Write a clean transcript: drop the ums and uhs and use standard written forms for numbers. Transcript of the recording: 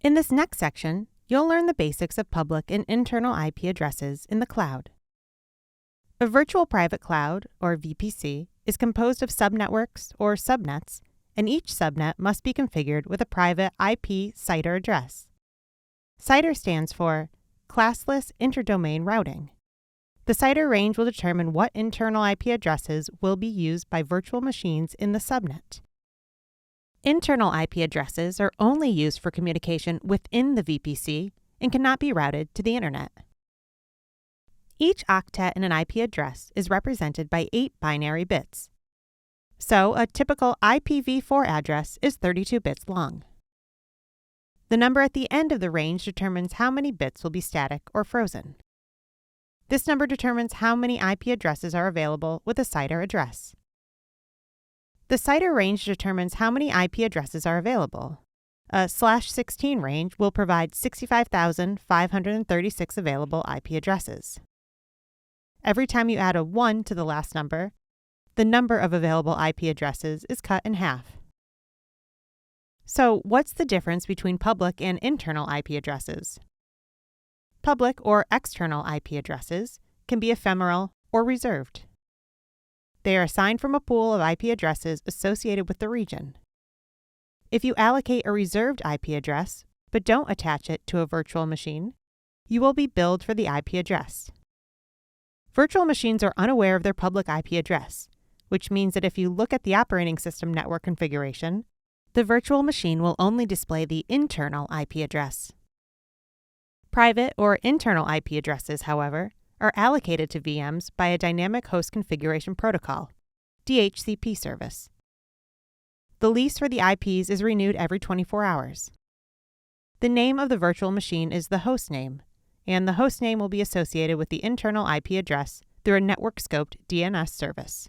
In this next section, you'll learn the basics of public and internal IP addresses in the cloud. A virtual private cloud, or VPC, is composed of subnetworks, or subnets, and each subnet must be configured with a private IP CIDR address. CIDR stands for Classless Interdomain Routing. The CIDR range will determine what internal IP addresses will be used by virtual machines in the subnet. Internal IP addresses are only used for communication within the VPC and cannot be routed to the Internet. Each octet in an IP address is represented by 8 binary bits. So, a typical IPv4 address is 32 bits long. The number at the end of the range determines how many bits will be static or frozen. This number determines how many IP addresses are available with a CIDR address. The CIDR range determines how many IP addresses are available. A /16 range will provide 65,536 available IP addresses. Every time you add a 1 to the last number, the number of available IP addresses is cut in half. So, what's the difference between public and internal IP addresses? Public or external IP addresses can be ephemeral or reserved. They are assigned from a pool of IP addresses associated with the region. If you allocate a reserved IP address, but don't attach it to a virtual machine, you will be billed for the IP address. Virtual machines are unaware of their public IP address, which means that if you look at the operating system network configuration, the virtual machine will only display the internal IP address. Private or internal IP addresses, however, are allocated to VMs by a Dynamic Host Configuration Protocol, DHCP service. The lease for the IPs is renewed every 24 hours. The name of the virtual machine is the host name, and the host name will be associated with the internal IP address through a network-scoped DNS service.